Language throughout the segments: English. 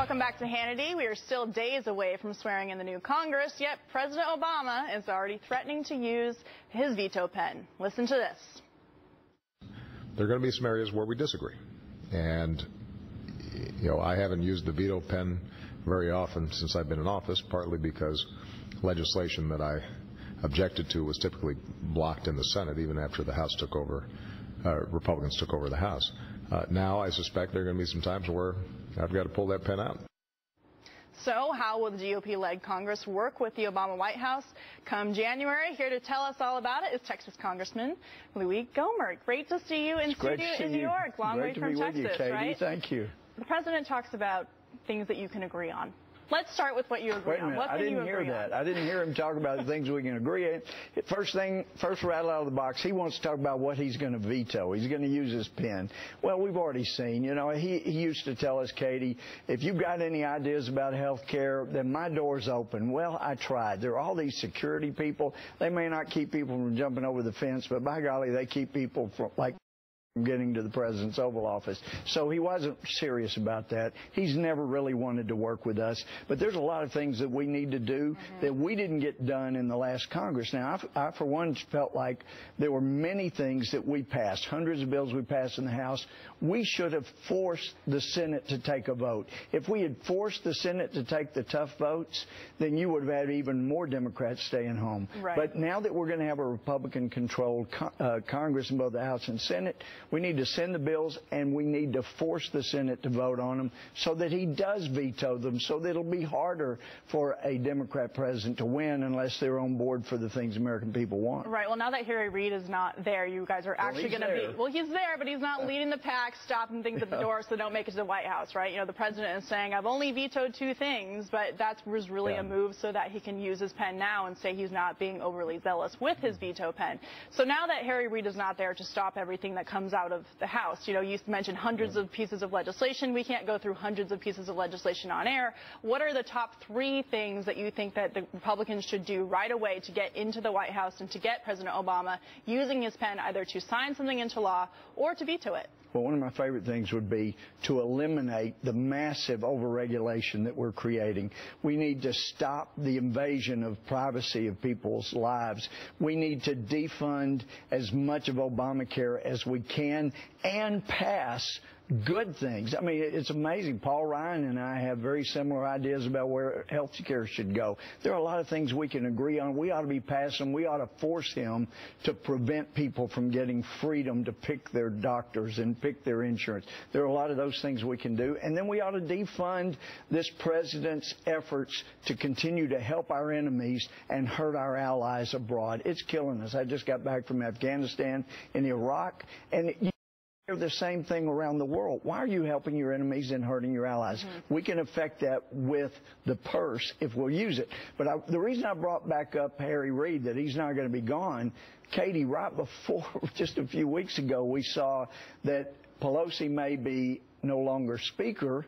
Welcome back to Hannity. We are still days away from swearing in the new Congress, yet President Obama is already threatening to use his veto pen. Listen to this. There are going to be some areas where we disagree. And, you know, I haven't used the veto pen very often since I've been in office, partly because legislation that I objected to was typically blocked in the Senate, even after the House took over, Republicans took over the House. Now I suspect there are going to be some times where I've got to pull that pen out. So how will the GOP-led Congress work with the Obama White House come January? Here to tell us all about it is Texas Congressman Louie Gohmert. Great to see you in studio in New York. Long way from Texas, right? Thank you. The president talks about things that you can agree on. Let's start with what you agree on. What I didn't hear that. I didn't hear him talk about the things we can agree on. First rattle out of the box, he wants to talk about what he's going to veto. He's going to use his pen. Well, we've already seen, you know, he used to tell us, Katie, if you've got any ideas about health care, then my door's open. Well, I tried. There are all these security people. They may not keep people from jumping over the fence, but by golly, they keep people from, like, getting to the president's Oval Office. So he wasn't serious about that. He's never really wanted to work with us. But there's a lot of things that we need to do that we didn't get done in the last Congress. Now, I for one, felt like there were many things that we passed, hundreds of bills we passed in the House. We should have forced the Senate to take a vote. If we had forced the Senate to take the tough votes, then you would have had even more Democrats staying home. Right. But now that we're going to have a Republican-controlled Congress in both the House and Senate, we need to send the bills, and we need to force the Senate to vote on them so that he does veto them, so that it'll be harder for a Democrat president to win unless they're on board for the things American people want. Right. Well, now that Harry Reid is not there, you guys are actually going to be... Well, he's there, but he's not leading the pack, stopping things at the door so they don't make it to the White House, right? You know, the president is saying, I've only vetoed 2 things, but that was really a move so that he can use his pen now and say he's not being overly zealous with his veto pen. So now that Harry Reid is not there to stop everything that comes out of the House, you know, you mentioned hundreds of pieces of legislation. We can't go through hundreds of pieces of legislation on air. What are the top 3 things that you think that the Republicans should do right away to get into the White House and to get President Obama using his pen either to sign something into law or to veto it? Well, one of my favorite things would be to eliminate the massive overregulation that we're creating. We need to stop the invasion of privacy of people's lives. We need to defund as much of Obamacare as we can and pass good things. I mean, it's amazing. Paul Ryan and I have very similar ideas about where health care should go. There are a lot of things we can agree on. We ought to be passing them. We ought to force him to prevent people from getting freedom to pick their doctors and pick their insurance. There are a lot of those things we can do. And then we ought to defund this president's efforts to continue to help our enemies and hurt our allies abroad. It's killing us. I just got back from Afghanistan and Iraq, and the same thing around the world. Why are you helping your enemies and hurting your allies? We can affect that with the purse if we'll use it. But the reason I brought back up Harry Reid, that he's not going to be gone, Katie, right before, just a few weeks ago, we saw that Pelosi may be no longer Speaker,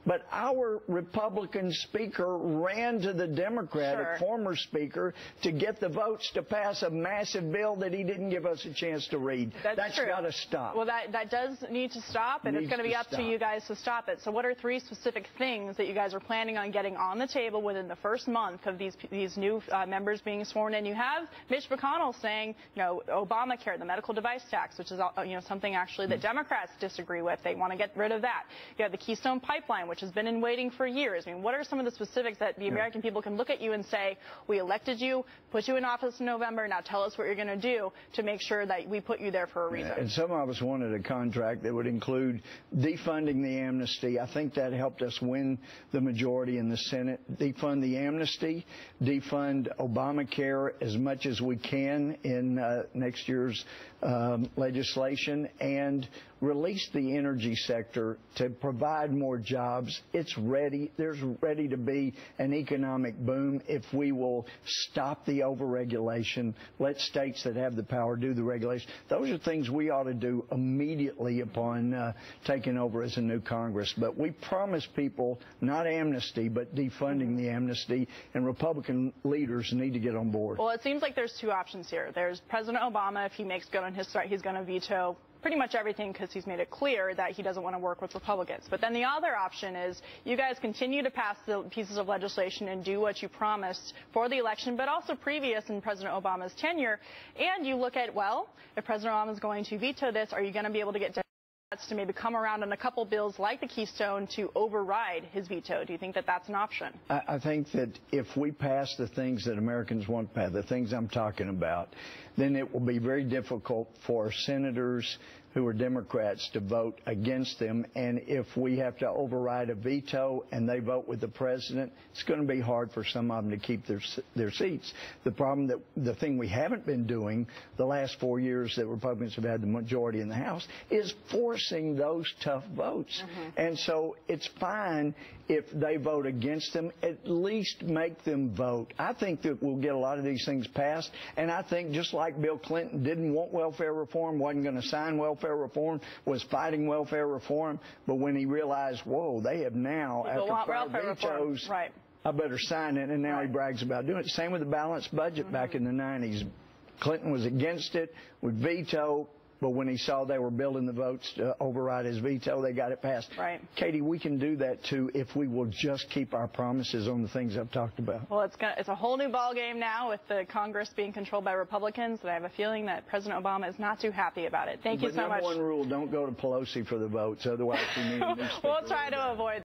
but our Republican Speaker ran to the Democratic former Speaker to get the votes to pass a massive bill that he didn't give us a chance to read. That's got to stop. Well, that does need to stop, and it's going to be up to you guys to stop it. So what are 3 specific things that you guys are planning on getting on the table within the first month of these new members being sworn in? You have Mitch McConnell saying, you know, Obamacare, the medical device tax, which is, you know, something actually that Democrats disagree with. They want to get rid of that. You have the Keystone Pipeline, which has been in waiting for years. I mean, what are some of the specifics that the American people can look at you and say, we elected you, put you in office in November, now tell us what you're going to do to make sure that we put you there for a reason? And some of us wanted a contract that would include defunding the amnesty. I think that helped us win the majority in the Senate. Defund the amnesty, defund Obamacare as much as we can in next year's legislation, and release the energy sector to provide more jobs. It's ready. There's ready to be an economic boom if we will stop the overregulation, let states that have the power do the regulation. Those are things we ought to do immediately upon taking over as a new Congress. But we promise people not amnesty, but defunding the amnesty, and Republican leaders need to get on board. Well, it seems like there's 2 options here. There's President Obama. If he makes good on his start, he's going to veto pretty much everything because he's made it clear that he doesn't want to work with Republicans. But then the other option is you guys continue to pass the pieces of legislation and do what you promised for the election, but also previous in President Obama's tenure. And you look at, well, if President Obama is going to veto this, are you going to be able to get Democrats to maybe come around on a couple bills like the Keystone to override his veto? Do you think that that's an option? I think that if we pass the things that Americans want to pass, the things I'm talking about, then it will be very difficult for senators who are Democrats to vote against them. And if we have to override a veto and they vote with the president, it's going to be hard for some of them to keep their seats. The problem that the thing we haven't been doing the last 4 years that Republicans have had the majority in the House is forcing those tough votes. And so it's fine if they vote against them, at least make them vote. I think that we'll get a lot of these things passed, and I think just like Bill Clinton didn't want welfare reform, wasn't going to sign welfare reform, was fighting welfare reform, but when he realized, whoa, they have now, after 5 vetoes, right, I better sign it, and now he brags about doing it. Same with the balanced budget back in the 90s. Clinton was against it, would veto, but when he saw they were building the votes to override his veto, they got it passed. Right. Katie, we can do that, too, if we will just keep our promises on the things I've talked about. Well, it's a whole new ballgame now with the Congress being controlled by Republicans, and I have a feeling that President Obama is not too happy about it. Thank you so much. Number one rule, don't go to Pelosi for the votes. Otherwise, we need a new speaker. We'll try to avoid